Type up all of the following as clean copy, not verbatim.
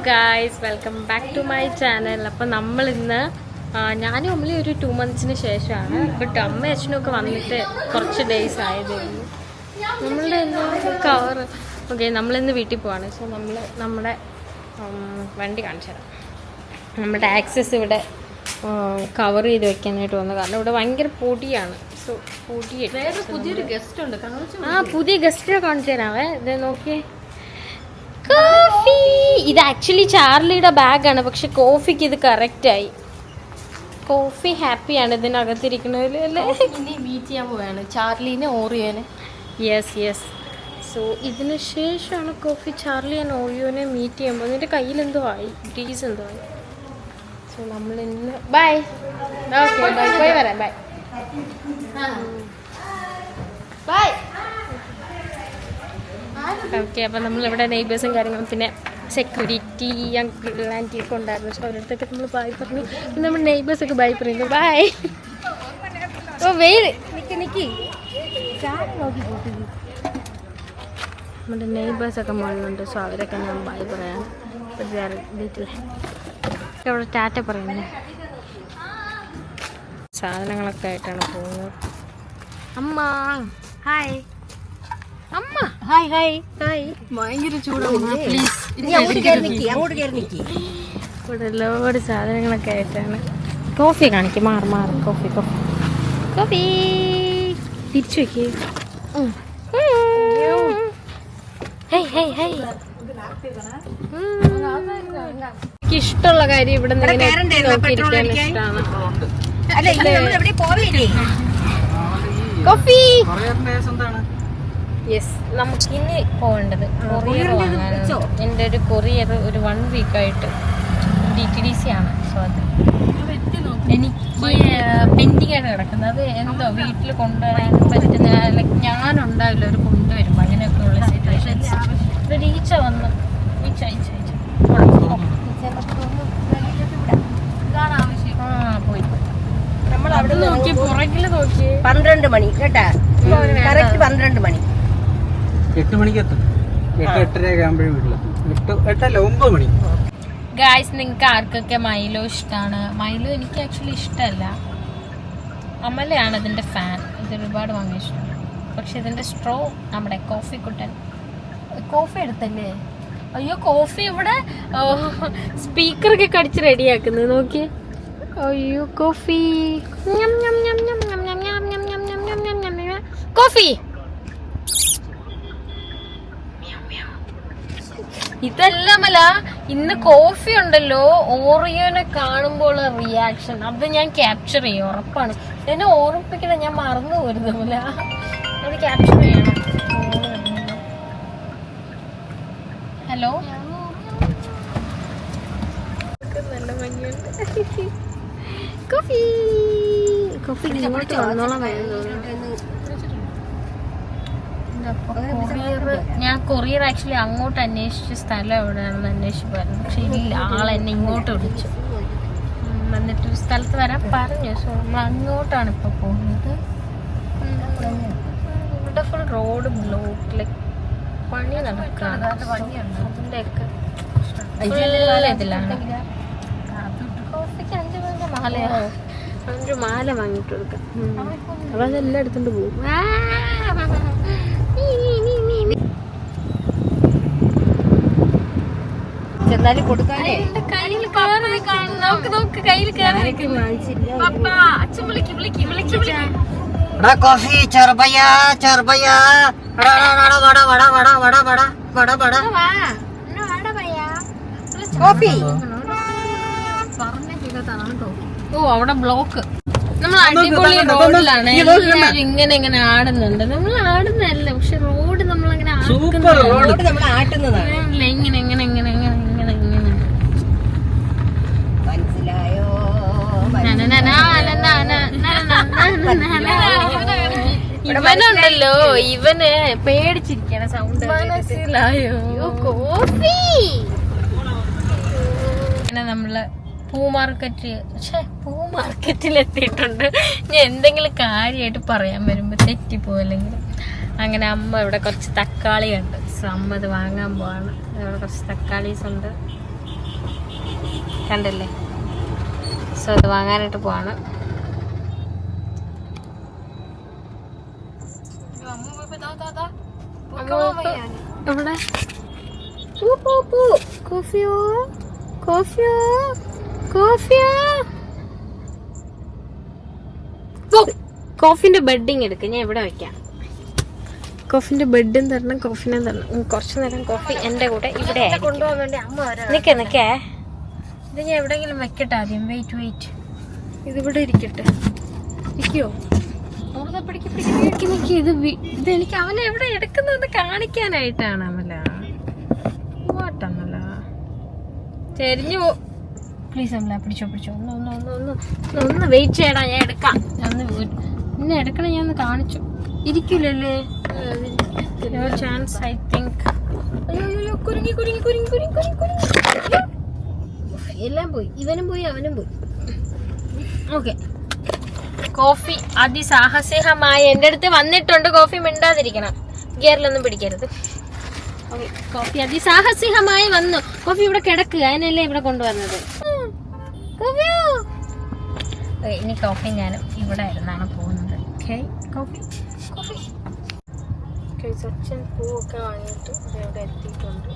Guys, welcome back to my channel. അപ്പം നമ്മളിന്ന് ഞാനും അമ്മലി ഒരു 2 months ശേഷമാണ്. ബട്ട് അമ്മ അച്ഛനും ഒക്കെ വന്നിട്ട് കുറച്ച് ഡേയ്സ് ആയതേ ഉള്ളൂ. നമ്മളുടെ കവർ ഓക്കെ, നമ്മളിന്ന് വീട്ടിൽ പോവാണ്. സോ നമ്മൾ നമ്മുടെ വണ്ടി കാണിച്ചു തരാം. നമ്മുടെ ആക്സസ് ഇവിടെ കവർ ചെയ്ത് വെക്കാനായിട്ട് വന്നു. കാരണം ഇവിടെ ഭയങ്കര പൊടിയാണ്. സോ പൊടി പുതിയൊരു ഗസ്റ്റ് ഉണ്ട്. പുതിയ ഗസ്റ്റിനെ കാണിച്ചു തരാവേ. ഇത് നോക്കിയേ, കോഫി. ഇത് ആക്ച്വലി ചാർലിയുടെ ബാഗാണ്, പക്ഷെ കോഫിക്ക് ഇത് കറക്റ്റായി. കോഫി ഹാപ്പിയാണ് ഇതിനകത്തിരിക്കുന്നതിൽ അല്ലേ. മീറ്റ് ചെയ്യാൻ പോവാണ് ചാർലിനെ ഓറിയോനെ. യെസ്. സോ ഇതിന് ശേഷമാണ് കോഫി ചാർലി ആൻഡ് ഓറിയോനെ മീറ്റ് ചെയ്യുമ്പോൾ. ഇതിൻ്റെ കയ്യിലെന്തോ ആയി, ഗ്രീസ് എന്തോ ആയി. സോ നമ്മൾ ഇന്ന് ബൈ. Okay, by. പോയി വരാം. Bye bye. ഓക്കെ, അപ്പം നമ്മളിവിടെ നെയ്ബേഴ്സും കാര്യങ്ങളും പിന്നെ സെക്യൂരിറ്റി അങ്കിൾ ആൻറ്റിയൊക്കെ ഉണ്ടായിരുന്നു. പക്ഷെ അവരടുത്തൊക്കെ നമ്മൾ ബൈ പറഞ്ഞു. നമ്മുടെ നെയ്ബേഴ്സൊക്കെ ബൈ പറയുന്നു. ബൈ. ഓ വെയിൽ നിൽക്കി നമ്മുടെ നെയ്ബേഴ്സൊക്കെ മുകളിലുണ്ട്. സോ അവരൊക്കെ ഞാൻ ബൈ പറയാം. വീട്ടിലെ അവിടെ ടാറ്റ പറയുന്നത്. സാധനങ്ങളൊക്കെ ആയിട്ടാണ് പോകുന്നത്. അമ്മ ഹായ്. അമ്മ ഹായ് ഹായ് ഹായ്. ഭയങ്കര ചൂടാണ്. പ്ലീസ് ഇവിടെ ഒരുപാട് സാധനങ്ങളൊക്കെ ആയിട്ടാണ്. കോഫി കാണിക്കും. മാറി കോഫി തിരിച്ചു വെക്കേ. എനിക്ക് ഇഷ്ടമുള്ള കാര്യം ഇവിടെ നോക്കിയിരിക്കാൻ ഇഷ്ടമാണ്. കോഫി. യെസ്, നമുക്കിനി പോകേണ്ടത് കൊറിയർ വാങ്ങാനാണ്. എൻ്റെ ഒരു കൊറിയർ ഒരു 1 week DTDC ആണ്. സോ അത് എനിക്ക് പെൻഡിങ് ആയിട്ട് കിടക്കുന്നത്. അത് എന്തോ വീട്ടിൽ കൊണ്ടുവരാൻ പറ്റുന്ന, ലൈക്ക് ഞാനുണ്ടാവില്ല ഒരു കൊണ്ടുവരുമ്പോൾ. അങ്ങനെയൊക്കെ ഉള്ള സിറ്റുവേഷൻസ്. ഒരു ഈച്ച വന്നു. പോയി നമ്മൾ അവിടെ നോക്കി പുറകിൽ നോക്കി. 12 മണി കേട്ടാ, 12 മണി. 8 മണിക്ക് എത്തും. 8-8:30 ആകുമ്പോഴേ വീട്ടിലെത്തും. 8-9 മണി. ഗായ്സ്, നിങ്ങൾക്ക് ആർക്കൊക്കെ മൈലോ ഇഷ്ടമാണ്? മൈലോ എനിക്ക് ആക്ച്വലി ഇഷ്ടമല്ല. അമലയാണ് ഇതിൻ്റെ ഫാൻ. ഇത് ഒരുപാട് വാങ്ങാൻ ഇഷ്ടമാണ്. പക്ഷെ ഇതിൻ്റെ സ്ട്രോ നമ്മുടെ കോഫി കുട്ടൻ. കോഫി എടുത്തല്ലേ? അയ്യോ, കോഫി ഇവിടെ സ്പീക്കറൊക്കെ കടിച്ച് റെഡിയാക്കുന്നത് നോക്കി. അയ്യോ കോഫി. കോഫി ഇതല്ലമല്ല, ഇന്ന് കോഫി ഉണ്ടല്ലോ. ഓറിയോനെ കാണുമ്പോൾ റിയാക്ഷൻ അത് ഞാൻ ക്യാപ്ചർ ചെയ്യും, ഉറപ്പാണ്. എന്നെ ഓർമ്മിപ്പിക്കണം, ഞാൻ മറന്നു പോരുന്നില്ല. അത് ക്യാപ്ചർ ചെയ്യണം. ഹലോ, നല്ല ഭംഗിയുണ്ട്. കോഫി ഇങ്ങോട്ട് വന്നോളാം. ഞാൻ കൊറിയർ ആക്ച്വലി അങ്ങോട്ട് അന്വേഷിച്ച സ്ഥലം എവിടെയാണെന്ന് അന്വേഷിച്ചായിരുന്നു. പക്ഷെ ഇല്ല, ആളെന്നെ ഇങ്ങോട്ട് വിളിച്ചു. എന്നിട്ടൊരു സ്ഥലത്ത് വരാൻ പറഞ്ഞു. സോ നമ്മൾ അങ്ങോട്ടാണ് ഇപ്പൊ പോകുന്നത്. ഇവിടെ ഫുൾ റോഡ് ബ്ലോക്ക്, ലൈക്ക് പണി നടക്കാണ്. അതിൻ്റെയൊക്കെ ഇതിലാണ്. കോഫിക്ക് 5 രൂപ മാലയാ. 5 മാല വാങ്ങിട്ട് കൊടുക്കാം. അപ്പൊ അതെല്ലാം എടുത്തോണ്ട് പോകും. ഓ, അവിടെ ബ്ലോക്ക്. നമ്മൾ അടിപൊളി റോഡിലാണ്. എല്ലാവരും ഇങ്ങനെ ആടുന്നുണ്ട്. നമ്മൾ ആടുന്നതല്ല, പക്ഷെ റോഡ് നമ്മളങ്ങനെ ഇവനുണ്ടല്ലോ, ഇവന് പേടിച്ചിരിക്കണ സൗണ്ട്. മനസ്സിലായോ? കോഫി. നമ്മള് പൂമാർക്കറ്റിൽ എത്തിയിട്ടുണ്ട്. ഞാൻ എന്തെങ്കിലും കാര്യമായിട്ട് പറയാൻ വരുമ്പോൾ തെറ്റിപ്പോയില്ലെങ്കിൽ. അങ്ങനെ അമ്മ ഇവിടെ കുറച്ച് തക്കാളി ഉണ്ട്. സോ അമ്മ അത് വാങ്ങാൻ പോവാണ്. ഇവിടെ കുറച്ച് തക്കാളീസ് ഉണ്ട്. കണ്ടല്ലേ. സോ ഇത് വാങ്ങാനായിട്ട് പോവാണ്. എവിടെ കോഫിയോ കോഫിയോ കോഫിയോ കോഫിന്റെ ബെഡിങ് എടുക്ക. ഞാൻ ഇവിടെ വെക്കാം. കോഫിന്റെ ബെഡും തരണം, കോഫിനും തരണം. കുറച്ചു നേരം കോഫി എന്റെ കൂടെ ഇവിടെ കൊണ്ടുപോകാൻ അമ്മ വരാം. നിക്കേ ഇത് ഞാൻ എവിടെയെങ്കിലും വെക്കട്ടെ ആദ്യം. വെയിറ്റ് ഇതിവിടെ ഇരിക്കട്ടെ. ഇരിക്കോ? ഇത് എനിക്ക് അവനെ എവിടെ എടുക്കുന്നത് കാണിക്കാനായിട്ടാണ്. അമല വാട്ടമല ചെരിഞ്ഞു പോ. പ്ലീസ് അമല പിടിച്ചോ. ഒന്ന് വെയിറ്റ് ചെയ്യടാ, ഞാൻ എടുക്കാം. നിന്നെ എടുക്കണം. ഞാൻ ഒന്ന് കാണിച്ചു. ഇരിക്കില്ലല്ലേ ചാൻസ് ഐ തിങ്ക്. അയ്യോ കുരുങ്ങി. എല്ലാം പോയി. ഇവനും പോയി, അവനും പോയി. ഓക്കെ, കോഫി അതിസാഹസികമായി എൻ്റെ അടുത്ത് വന്നിട്ടുണ്ട്. കോഫി മിണ്ടാതിരിക്കണം, ഗിയറിലൊന്നും പിടിക്കരുത്. ഓക്കെ, കോഫി അതിസാഹസികമായി വന്നു. കോഫി ഇവിടെ കിടക്കുക, അതിനല്ലേ ഇവിടെ കൊണ്ടുവന്നത്. ഇനി കോഫി ഞാനും ഇവിടെ ഇരുന്നാണ് പോകുന്നത്. ഓക്കെ, കോഫി സച്ചിൻ പൂവൊക്കെ വാങ്ങിയിട്ട് ഇവിടെ എത്തിയിട്ടുണ്ട്.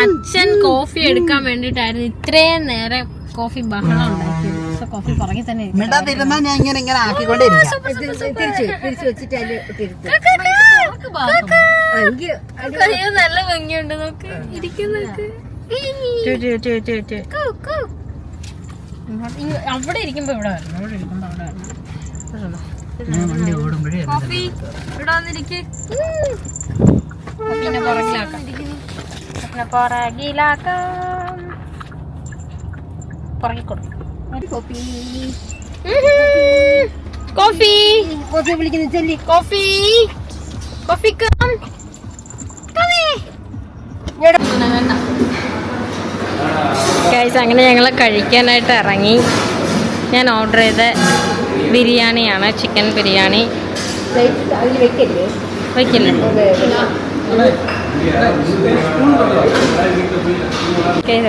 അച്ഛൻ കോഫി എടുക്കാൻ വേണ്ടിട്ടായിരുന്നു ഇത്രയും നേരം കോഫി ബഹളം ഉണ്ടാക്കിയത്. കോഫി പുറകെ തന്നെ നല്ല ഭംഗിയുണ്ട്. നോക്ക് ഇരിക്കുന്നൊക്കെ. അവിടെ ഇരിക്കുമ്പോ ഇവിടെ വരണം, അവിടെ ഇരിക്കുമ്പോ അവിടെ വരണം. കോഫി ഇവിടെ വന്നിരിക്കും. പിന്നെ പുറകിലാക്കാം. പുറകിൽ കൊടുക്കും. കോഫി വിളിക്കുന്നു. ചെല്ലി കോഫി ഗൈസ്, അങ്ങനെ ഞങ്ങൾ കഴിക്കാനായിട്ട് ഇറങ്ങി. ഞാൻ ഓർഡർ ചെയ്ത ബിരിയാണിയാണ്, ചിക്കൻ ബിരിയാണി. വയ്ക്കില്ലേ?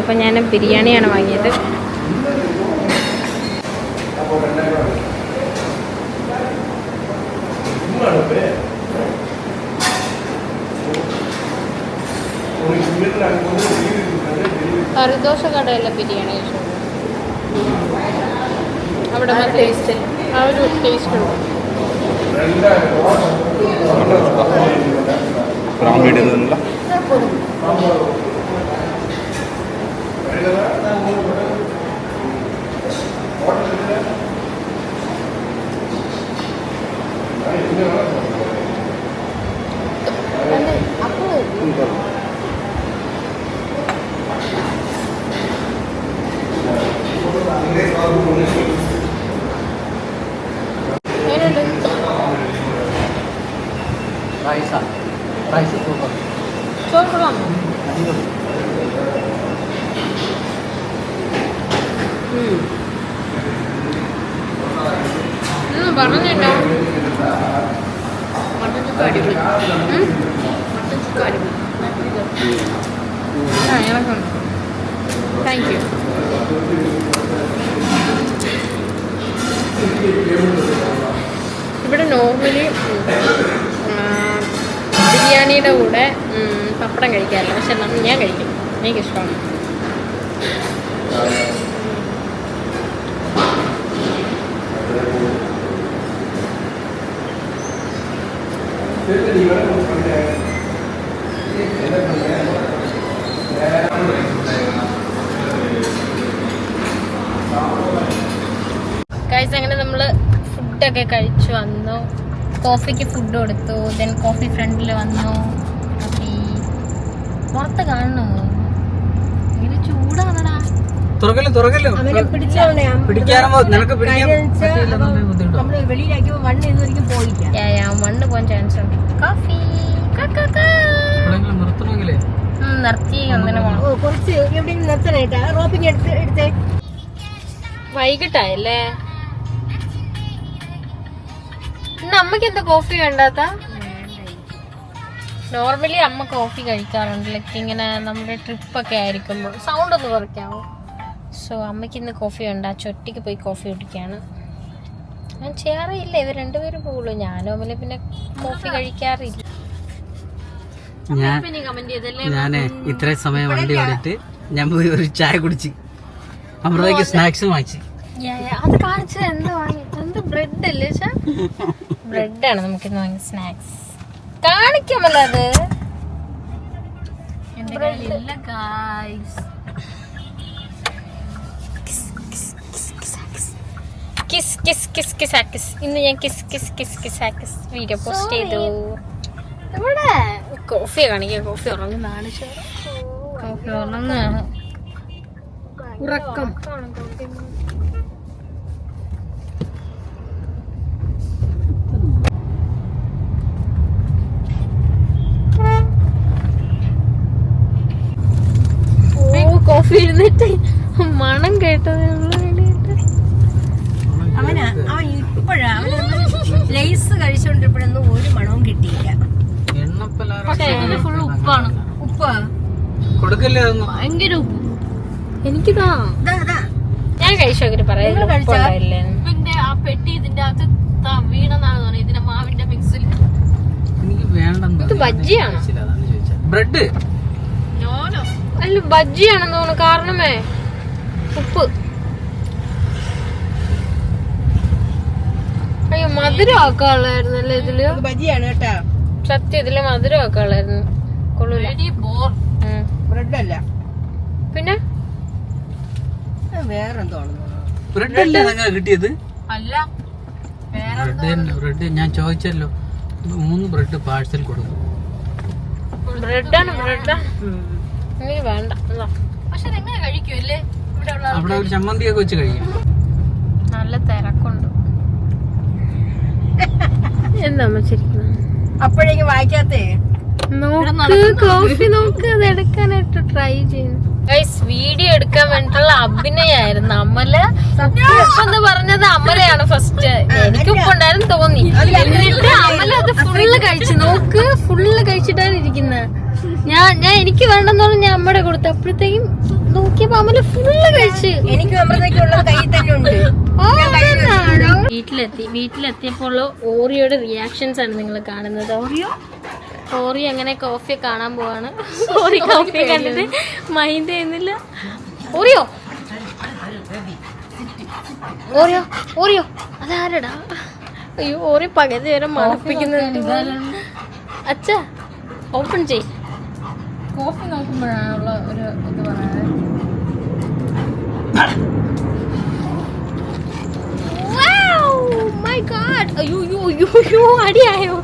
അപ്പം ഞാൻ ബിരിയാണിയാണ് വാങ്ങിയത്. കറിദോശ കടയിലെ ബിരിയാണി അവിടെ ടേസ്റ്റ്, ആ ഒരു ടേസ്റ്റ് ഉണ്ട്. പറഞ്ഞില്ല മട്ടൻ ചുക്ക അടിപൊളി. മട്ടൻ ചുക്ക അടിപൊളി. ഞങ്ങൾക്കുണ്ട്. Thank you. ഇവിടെ നോർമലി ബിരിയാണിയുടെ കൂടെ പപ്പടം കഴിക്കാറില്ല, പക്ഷെ ഞാൻ കഴിക്കും, എനിക്കിഷ്ടമാണ്. ഗൈസ്, അങ്ങനെ നമ്മൾ ഫുഡൊക്കെ കഴിച്ചു വന്നു. കോഫിക്ക് ഫുഡ് കൊടുത്തു. ദെൻ കോഫി ഫ്രണ്ടിൽ വന്നു. കോഫി പുറത്ത് കാണണോ? ഇത് ചൂടാണടാ. മണ്ണ് പോകാൻ ചാൻസ് ഉണ്ട്. കോഫി നിർത്തി ഒന്നിനെ വൈകിട്ടായല്ലേ? ഇന്ന് അമ്മയ്ക്ക് എന്താ കോഫി വേണ്ടാത്ത? നോർമലി അമ്മ കോഫി കഴിക്കാറുണ്ട്, ലൈക്ക് ഇങ്ങനെ നമ്മുടെ ട്രിപ്പൊക്കെ ആയിരിക്കുമ്പോൾ. സൗണ്ട് ഒന്ന് കുറയ്ക്കാമോ? സോ അമ്മയ്ക്ക് ഇന്ന് കോഫി ഉണ്ട്, ആ ചൊട്ടിക്ക് പോയി കോഫി കുടിക്കുകയാണ്. ഞാൻ ചെയ്യാറില്ല, ഇവർ രണ്ടുപേരും പോകുള്ളൂ. ഞാനും അമ്മ പിന്നെ കോഫി കഴിക്കാറില്ല. ഞാനേ ഇത്രയും സമയം വണ്ടി ഓടിയിട്ട് ഞാൻ പോയി ഒരു ചായ കുടിച്ച് അമൃതയ്ക്ക് സ്നാക്സ് വാങ്ങിച്ചു. അത് കാണിച്ചത് എന്താ വാങ്ങി? എന്ത് ബ്രെഡ് അല്ലേ? ബ്രെഡാണ് നമുക്കിന്ന് വാങ്ങിയ സ്നാക്സ്. കാണിക്കാമല്ലോ അത്. കിസ് കിസ് കിസ് കിസാക്കിസ്. ഇന്ന് ഞാൻ കിസ് കിസ് കിസ് കിസാക്കിസ് വീഡിയോ പോസ്റ്റ് ചെയ്തു. ഇവിടെ കോഫി കാണിക്കാം. കോഫി ഉറങ്ങുന്നതാണ്. കോഫി ഉറങ്ങുകയാണ്. ഉറക്കം. കോഫി ഇരുന്നിട്ട് മണം കേട്ടത് അവൻ ഇപ്പോഴാ ലേസ് കഴിച്ചോണ്ടിരിപ്പോഴൊന്നും ഒരു മണവും കിട്ടിയില്ല. ഫുൾ ഉപ്പാണ്. ഉപ്പാ കൊടുക്കല്ലേ ഭയങ്കര ഉപ്പ്. എനിക്കിതാ ഞാൻ കഴിച്ചു നോക്കിട്ട് പറയാം. പിന്നെ ആ പെട്ടി ഇതിന്റെ അകത്ത് വീണെന്നാണ് തോന്നുന്നത്. ഇതിന്റെ മാവിന്റെ മിക്സിൽ. എനിക്ക് വേണ്ടെന്ന്. ഇത് ബജ്ജിയാണ്. ബ്രെഡ് അല്ല ബജ്ജിയാണെന്ന് തോന്നുന്നു. കാരണമേ ഉപ്പ്. അയ്യോ മധുരം ആക്കാനുള്ളായിരുന്നല്ലേ ഇതില്. ബജിയാണ് കേട്ടാ. സത്യം ഇതില് മധുരം ആക്കാനുള്ളായിരുന്നു. കൊള്ളൂല. ബ്രെഡ് അല്ല പിന്നെ വേറെന്തോ ബ്രെഡ് അല്ലേ നിങ്ങൾ കിട്ടിയത്? അല്ല ബ്രെഡ് ഞാൻ ചോദിച്ചല്ലോ. 3 ബ്രെഡ് പാഴ്സൽ കൊടുക്കും. ബ്രെഡാണ് ബ്രെഡാ. എനിക്ക് വേണ്ട. പക്ഷെ എങ്ങനെ കഴിക്കൂല്ലേ? അവിടെ ഒരു ചമ്മന്തിയൊക്കെ വെച്ച് കഴിക്കും. നല്ല തിരക്കുണ്ട്. എന്താ ശരിക്കും അപ്പോഴേക്കും വായിക്കാത്തേ നോക്ക് കോഫി നോക്ക്. അത് എടുക്കാനായിട്ട് ട്രൈ ചെയ്യുന്നു. വീഡിയോ എടുക്കാൻ വേണ്ടിട്ടുള്ള അഭിനയായിരുന്നു. അമല ഉപ്പെന്ന് പറഞ്ഞത് അമലയാണ് ഫസ്റ്റ്. എനിക്ക് ഉപ്പുണ്ടായിരുന്നു തോന്നി. എന്നിട്ട് അമല അത് ഫുള്ള് കഴിച്ചു. നോക്ക് ഫുള്ള് കഴിച്ചിട്ടാണ് ഇരിക്കുന്നത്. ഞാൻ എനിക്ക് വേണ്ടെന്ന് പറഞ്ഞ് ഞാൻ അമ്മയുടെ കൊടുത്തു. അപ്പോഴത്തേക്കും നോക്കിയപ്പോ അമല ഫുള്ള് കഴിച്ച്. എനിക്ക് അമൃതയ്ക്കുള്ള കൈ തന്നെ ഉണ്ട്. വീട്ടിലെത്തിയപ്പോൾ ഓറിയോയുടെ റിയാക്ഷൻസ് ആണ് നിങ്ങൾ കാണുന്നത്. ഓറി അങ്ങനെ കോഫി കാണാൻ പോവാണ്. ഓറി കോഫി കണ്ടിട്ട് മൈൻഡ് ചെയ്യുന്നില്ല. ഓറിയോ ഓറിയോ ഓറിയോ അതാരടാ? അയ്യോ ഓറി പകുതി വരെ മണപ്പിക്കുന്നുണ്ട്. അച്ഛാ ഓപ്പൺ ചെയ്. കോഫി നോക്കുമ്പോഴാണുള്ള ഒരു ഇത് പറയുന്നത്. My God. അയ്യോ അടിയായോ?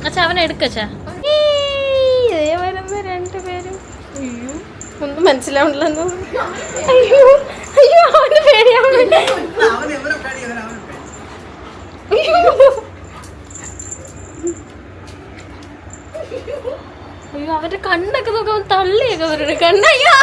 അച്ഛാ അവനെ എടുക്കച്ചാ. വരുന്ന രണ്ടുപേരും. അയ്യോ ഒന്നും മനസ്സിലാവണില്ലെന്നോ. അയ്യോ അവന് പേടിയാവുന്നില്ല. അയ്യോ അവരുടെ കണ്ണൊക്കെ നോക്കാൻ തള്ളിയൊക്കെ അവരുടെ കണ്ണയ്യോ.